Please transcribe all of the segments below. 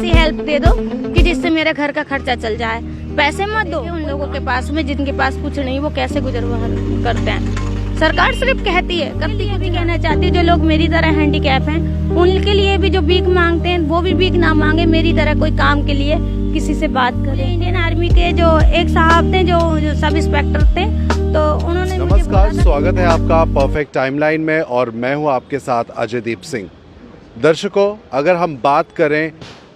ऐसी हेल्प दे दो कि जिससे मेरे घर का खर्चा चल जाए। पैसे मत दो उन लोगों के पास में जिनके पास कुछ नहीं, वो कैसे गुजर बसर करते हैं। सरकार सिर्फ कहती है, कभी कभी कहना चाहती है जो लोग मेरी तरह हैंडीकैप हैं उनके लिए भी जो भीख मांगते हैं वो भी भीख ना मांगे, मेरी तरह कोई काम के लिए किसी से बात करें। इंडियन आर्मी के जो एक साहब थे जो सब इंस्पेक्टर थे, तो उन्होंने नमस्कार, स्वागत है आपका परफेक्ट टाइमलाइन में और मैं हूं आपके साथ अजयदीप सिंह। दर्शकों, अगर हम बात करें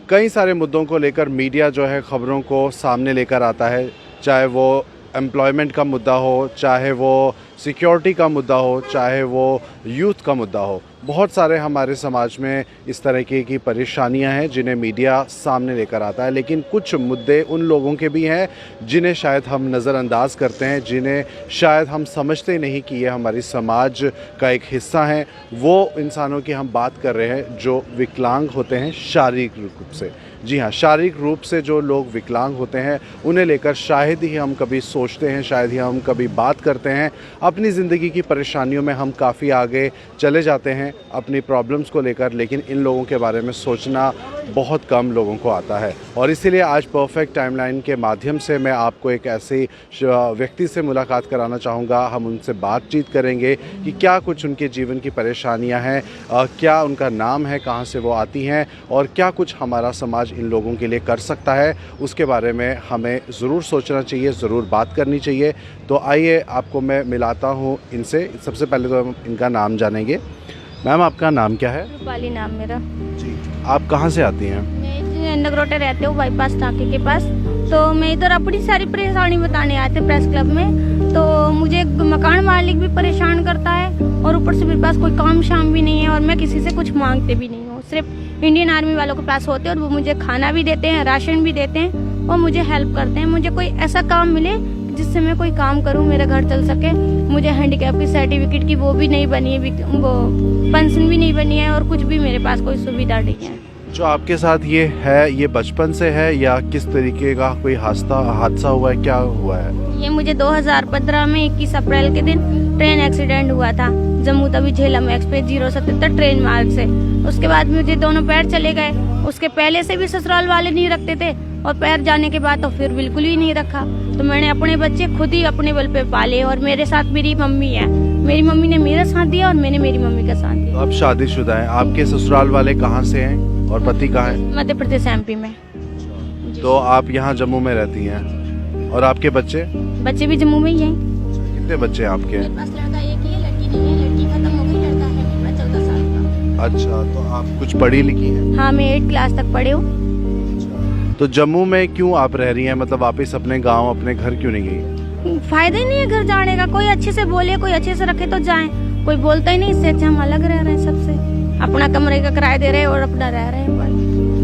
कई सारे मुद्दों को लेकर मीडिया जो है खबरों को सामने लेकर आता है, चाहे वो एम्प्लॉयमेंट का मुद्दा हो, चाहे वो सिक्योरिटी का मुद्दा हो, चाहे वो यूथ का मुद्दा हो। बहुत सारे हमारे समाज में इस तरह की परेशानियां हैं जिन्हें मीडिया सामने लेकर आता है, लेकिन कुछ मुद्दे उन लोगों के भी हैं जिन्हें शायद हम नज़रअंदाज करते हैं, जिन्हें शायद हम समझते नहीं कि ये हमारी समाज का एक हिस्सा हैं। वो इंसानों की हम बात कर रहे हैं जो विकलांग होते हैं शारीरिक रूप से। जी हाँ, शारीरिक रूप से जो लोग विकलांग होते हैं उन्हें लेकर शायद ही हम कभी सोचते हैं, शायद ही हम कभी बात करते हैं। अपनी ज़िंदगी की परेशानियों में हम काफ़ी आगे चले जाते हैं अपनी प्रॉब्लम्स को लेकर, लेकिन इन लोगों के बारे में सोचना बहुत कम लोगों को आता है। और इसीलिए आज परफेक्ट टाइमलाइन के माध्यम से मैं आपको एक ऐसे व्यक्ति से मुलाकात कराना चाहूँगा। हम उनसे बातचीत करेंगे कि क्या कुछ उनके जीवन की परेशानियाँ हैं, क्या उनका नाम है, कहाँ से वो आती हैं और क्या कुछ हमारा समाज इन लोगों के लिए कर सकता है, उसके बारे में हमें ज़रूर सोचना चाहिए, ज़रूर बात करनी चाहिए। तो आइए आपको मैं मिलाता हूँ इनसे। सबसे पहले तो हम इनका नाम जानेंगे। मैम, आपका नाम क्या है? रूपाली नाम मेरा जी। आप कहाँ से आती हैं? मैं नगरोटे रहती हूँ, बाईपास टाके के पास। तो मैं इधर अपनी सारी परेशानी बताने आए थे प्रेस क्लब में। तो मुझे मकान मालिक भी परेशान करता है और ऊपर से मेरे पास कोई काम शाम भी नहीं है और मैं किसी से कुछ मांगते भी नहीं हूँ। सिर्फ इंडियन आर्मी वालों के पास होते हैं और वो मुझे खाना भी देते हैं, राशन भी देते हैं और मुझे हेल्प करते हैं। मुझे कोई ऐसा काम मिले जिससे मैं कोई काम करूं, मेरा घर चल सके। मुझे हैंडीकैप की सर्टिफिकेट की वो भी नहीं बनी है, वो पेंशन भी नहीं बनी है और कुछ भी मेरे पास कोई सुविधा नहीं है। जो आपके साथ ये है, ये बचपन से है या किस तरीके का कोई हादसा हुआ है, क्या हुआ है? ये मुझे 2015 में 21 अप्रैल के दिन ट्रेन एक्सीडेंट हुआ था, जम्मू तवी झेलम एक्सप्रेस 077 ट्रेन मार्ग से। उसके बाद मुझे दोनों पैर चले गए। उसके पहले से भी ससुराल वाले नहीं रखते थे और पैर जाने के बाद तो फिर बिल्कुल ही नहीं रखा। तो मैंने अपने बच्चे खुद ही अपने बल पे पाले और मेरे साथ मेरी मम्मी है। मेरी मम्मी ने मेरा साथ दिया और मैंने मेरी मम्मी का साथ दिया। तो आप शादीशुदा हैं। आपके ससुराल वाले कहाँ से हैं और पति कहाँ है? मध्य प्रदेश MP में। तो आप यहाँ जम्मू में रहती हैं और आपके बच्चे? बच्चे भी जम्मू में ही हैं। कितने बच्चे हैं आपके? मेरे पास लड़का एक ही है, लड़की नहीं है। लड़की खत्म हो गई, लड़का है मेरा 14 साल का। अच्छा, तो आप कुछ पढ़ी लिखी हैं? हाँ, मैं 8 क्लास तक पढ़ी हूँ। तो जम्मू में क्यों आप रह रही हैं? मतलब वापस अपने गांव, अपने घर क्यों नहीं गई? फायदा ही नहीं है घर जाने का। कोई अच्छे से बोले, कोई अच्छे से रखे तो जाएं। कोई बोलता ही नहीं। इससे अच्छा हम अलग रह रहे हैं सबसे। अपना कमरे का किराया दे रहे हैं और अपना रह रहे हैं।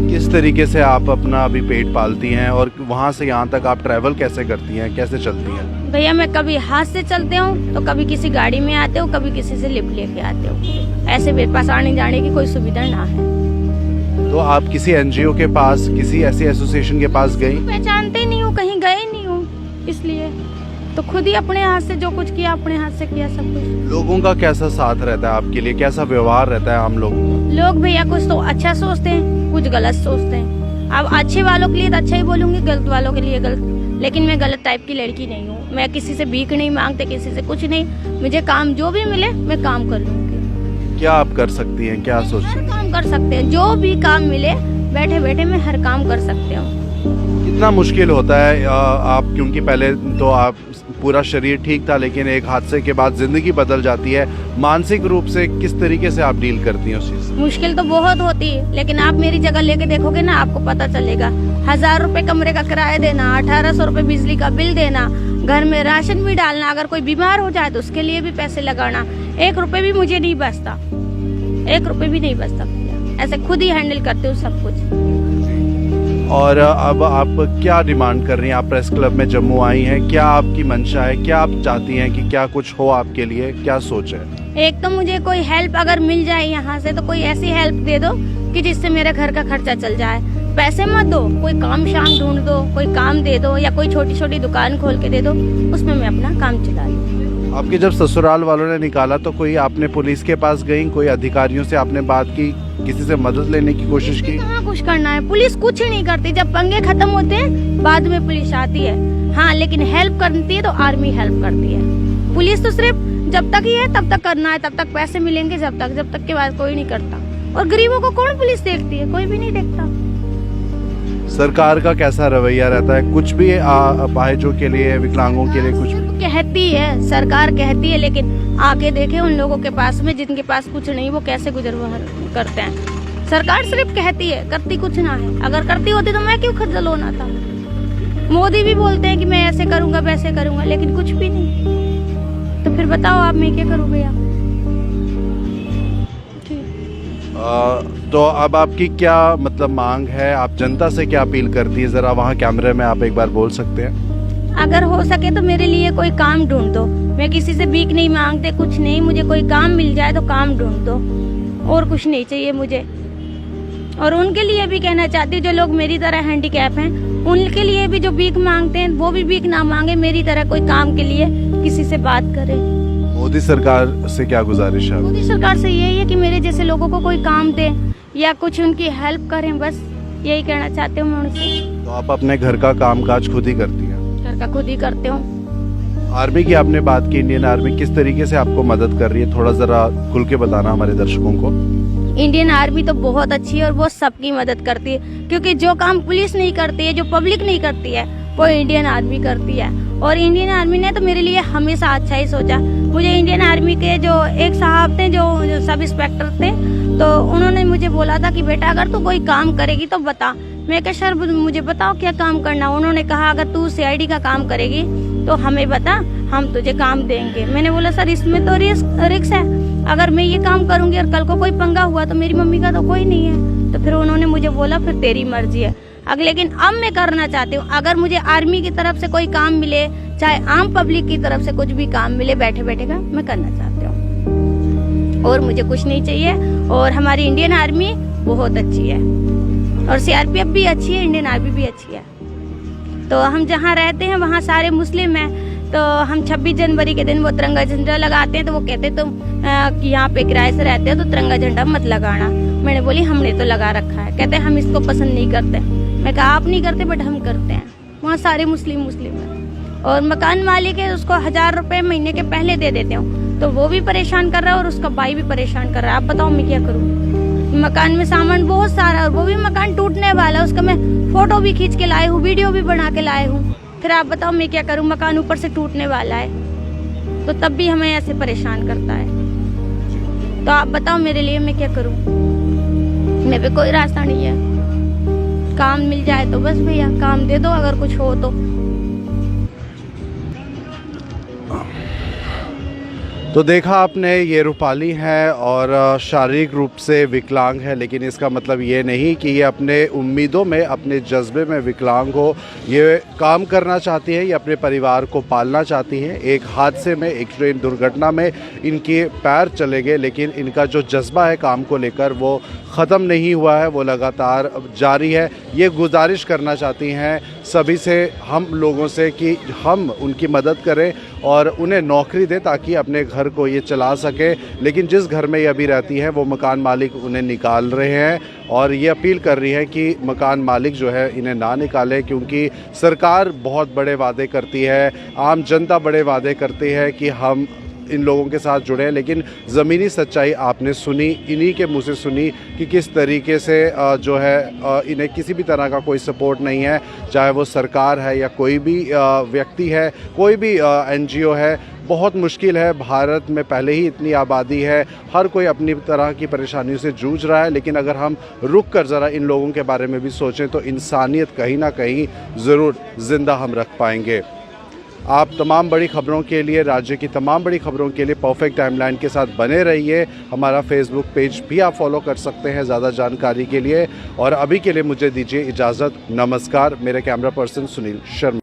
किस तरीके से आप अपना अभी पेट पालती हैं और वहाँ से यहाँ तक आप ट्रैवल कैसे करती हैं, कैसे चलती हैं? भैया, मैं कभी हाथ से चलते हूँ तो कभी किसी गाड़ी में आते हूँ, कभी किसी से लिफ्ट लेके आते हूँ। ऐसे मेरे पास आने जाने की कोई सुविधा ना है। तो आप किसी NGO के पास, किसी ऐसी एसोसिएशन के पास गई? पहचानते नहीं हूँ, कहीं गए नहीं हूँ, इसलिए तो खुद ही अपने हाथ से जो कुछ किया अपने हाथ से किया सब कुछ। लोगों का कैसा साथ रहता है आपके लिए, कैसा व्यवहार रहता है आम लोगों का? लोग भैया कुछ तो अच्छा सोचते हैं, कुछ गलत सोचते हैं। अब अच्छे वालों के लिए तो अच्छा ही बोलूंगी, गलत वालों के लिए गलत। लेकिन मैं गलत टाइप की लड़की नहीं हूँ। मैं किसी से भीख नहीं मांगते, किसी से कुछ नहीं। मुझे काम जो भी मिले मैं काम कर लूंगी। क्या आप कर सकती हैं, क्या सोचती हैं? हर काम कर सकते हैं, जो भी काम मिले बैठे बैठे मैं हर काम कर सकते हूँ। कितना मुश्किल होता है आप, क्योंकि पहले तो आप पूरा शरीर ठीक था लेकिन एक हादसे के बाद जिंदगी बदल जाती है। मानसिक रूप से किस तरीके से आप डील करती हैं उस चीज से? मुश्किल तो बहुत होती है, लेकिन आप मेरी जगह लेके देखोगे ना, आपको पता चलेगा। 1000 रुपए कमरे का किराया देना, 1800 रुपए बिजली का बिल देना, घर में राशन भी डालना, अगर कोई बीमार हो जाए तो उसके लिए भी पैसे लगाना। 1 रुपए भी मुझे नहीं बचता, 1 रुपए भी नहीं बचता भैया। ऐसे खुद ही हैंडल करते हो सब कुछ। और अब आप क्या डिमांड कर रही हैं? आप प्रेस क्लब में जम्मू आई हैं, क्या आपकी मंशा है, क्या आप चाहती हैं कि क्या कुछ हो आपके लिए, क्या सोच है? एक तो मुझे कोई हेल्प अगर मिल जाए यहाँ से, तो कोई ऐसी हेल्प दे दो कि जिससे मेरे घर का खर्चा चल जाए। पैसे मत दो, कोई काम शाम ढूंढ दो, कोई काम दे दो या कोई छोटी छोटी दुकान खोल के दे दो, उसमें मैं अपना काम चला लूँ। आपके जब ससुराल वालों ने निकाला तो कोई आपने पुलिस के पास गई, कोई अधिकारियों से आपने बात की, किसी से मदद लेने की कोशिश की? कहाँ कुछ करना है, पुलिस कुछ नहीं करती। जब पंगे खत्म होते हैं बाद में पुलिस आती है। हाँ, लेकिन हेल्प करती है तो आर्मी हेल्प करती है। पुलिस तो सिर्फ जब तक ही है तब तक करना है, तब तक पैसे मिलेंगे, जब तक के बाद कोई नहीं करता। और गरीबों को कौन पुलिस देखती है? कोई भी नहीं देखता। सरकार का कैसा रवैया रहता है? कुछ भी अपाहिजों के लिए, विकलांगों के लिए कुछ भी? कहती है सरकार, कहती है, लेकिन आके देखे उन लोगों के पास में जिनके पास कुछ नहीं, वो कैसे गुजर बसर करते हैं। सरकार सिर्फ कहती है, करती कुछ ना है। अगर करती होती तो मैं क्यों खज्जल होना था। मोदी भी बोलते हैं कि मैं ऐसे करूंगा वैसे करूंगा, लेकिन कुछ भी नहीं। तो फिर बताओ आप, मैं क्या करूँ भैया? तो अब आपकी क्या मतलब मांग है? आप जनता से क्या अपील करती है? जरा वहाँ कैमरे में आप एक बार बोल सकते हैं? अगर हो सके तो मेरे लिए कोई काम ढूंढ दो। मैं किसी से भीख नहीं मांगते, कुछ नहीं। मुझे कोई काम मिल जाए तो काम ढूंढ दो, और कुछ नहीं चाहिए मुझे। और उनके लिए भी कहना चाहती हूँ, जो लोग मेरी तरह हैंडीकैप हैं, उनके लिए भी जो भीख मांगते हैं वो भी भीख ना मांगे, मेरी तरह कोई काम के लिए किसी से बात करे। मोदी सरकार से क्या गुजारिश है? मोदी सरकार से यही है कि मेरे जैसे लोगों को कोई काम दे या कुछ उनकी हेल्प करें, बस यही कहना चाहती हूँ मैं उनसे। तो आप अपने घर का कामकाज खुद ही करती हैं? घर का खुद ही करते हूँ। आर्मी की आपने बात की, इंडियन आर्मी किस तरीके से आपको मदद कर रही है? थोड़ा जरा खुल के बताना हमारे दर्शकों को। इंडियन आर्मी तो बहुत अच्छी है और वो सबकी मदद करती है, क्योंकि जो काम पुलिस नहीं करती है, जो पब्लिक नहीं करती है, वो इंडियन आर्मी करती है। और इंडियन आर्मी ने तो मेरे लिए हमेशा अच्छा ही सोचा। मुझे इंडियन आर्मी के जो एक साहब थे, जो सब इंस्पेक्टर थे, तो उन्होंने मुझे बोला था कि बेटा अगर तू कोई काम करेगी तो बता। मैं कहा सर मुझे बताओ क्या काम करना। उन्होंने कहा अगर तू सीआईडी का काम करेगी तो हमें बता, हम तुझे काम देंगे। मैंने बोला सर इसमें तो रिस्क है, अगर मैं ये काम करूंगी और कल को कोई पंगा हुआ तो मेरी मम्मी का तो कोई नहीं है। तो फिर उन्होंने मुझे बोला फिर तेरी मर्जी है। लेकिन अब मैं करना चाहती हूँ, अगर मुझे आर्मी की तरफ से कोई काम मिले, चाहे आम पब्लिक की तरफ से कुछ भी काम मिले बैठे बैठे का, मैं करना चाहती हूँ। और मुझे कुछ नहीं चाहिए। और हमारी इंडियन आर्मी बहुत अच्छी है, और सीआरपीएफ भी अच्छी है, इंडियन आर्मी भी अच्छी है। तो हम जहाँ रहते हैं वहाँ सारे मुस्लिम हैं, तो हम 26 जनवरी के दिन वो तिरंगा झंडा लगाते हैं। तो वो कहते तुम कि यहाँ पे किराए से रहते हो तो तिरंगा झंडा मत लगाना। मैंने बोली हमने तो लगा रखा है। कहते हम इसको पसंद नहीं करते। मैं कहा आप नहीं करते बट हम करते हैं। वहाँ सारे मुस्लिम हैं। और मकान मालिक है, उसको 1000 रुपए महीने के पहले दे देते हो, तो वो भी परेशान कर रहा है और उसका भाई भी परेशान कर रहा है। आप बताओ मैं क्या करूँ? मकान में सामान बहुत सारा, और वो भी मकान टूटने वाला है। उसका मैं फोटो भी खींच के लाए हूँ, वीडियो भी बना के लाए हूँ। फिर आप बताओ मैं क्या करूँ? मकान ऊपर से टूटने वाला है, तो तब भी हमें ऐसे परेशान करता है। तो आप बताओ मेरे लिए मैं क्या करूँ? मेरे पे कोई रास्ता नहीं है। काम मिल जाए तो बस भैया, काम दे दो अगर कुछ हो तो देखा आपने, ये रूपाली है और शारीरिक रूप से विकलांग है, लेकिन इसका मतलब ये नहीं कि ये अपने उम्मीदों में, अपने जज्बे में विकलांग हो। ये काम करना चाहती है, ये अपने परिवार को पालना चाहती हैं। एक हादसे में, एक ट्रेन दुर्घटना में इनके पैर चले गए, लेकिन इनका जो जज्बा है काम को लेकर वो ख़त्म नहीं हुआ है, वो लगातार जारी है। ये गुजारिश करना चाहती हैं सभी से, हम लोगों से, कि हम उनकी मदद करें और उन्हें नौकरी दें ताकि अपने घर को ये चला सके। लेकिन जिस घर में ये अभी रहती हैं वो मकान मालिक उन्हें निकाल रहे हैं, और ये अपील कर रही है कि मकान मालिक जो है इन्हें ना निकाले, क्योंकि सरकार बहुत बड़े वादे करती है, आम जनता बड़े वादे करती है कि हम इन लोगों के साथ जुड़े हैं। लेकिन ज़मीनी सच्चाई आपने सुनी, इन्हीं के मुंह से सुनी कि किस तरीके से जो है इन्हें किसी भी तरह का कोई सपोर्ट नहीं है, चाहे वो सरकार है या कोई भी व्यक्ति है, कोई भी NGO है। बहुत मुश्किल है, भारत में पहले ही इतनी आबादी है, हर कोई अपनी तरह की परेशानियों से जूझ रहा है। लेकिन अगर हम रुक कर ज़रा इन लोगों के बारे में भी सोचें तो इंसानियत कहीं ना कहीं ज़रूर ज़िंदा हम रख पाएंगे। आप तमाम बड़ी खबरों के लिए, राज्य की तमाम बड़ी खबरों के लिए परफेक्ट टाइमलाइन के साथ बने रहिए। हमारा फेसबुक पेज भी आप फॉलो कर सकते हैं ज़्यादा जानकारी के लिए। और अभी के लिए मुझे दीजिए इजाज़त। नमस्कार। मेरे कैमरा पर्सन सुनील शर्मा।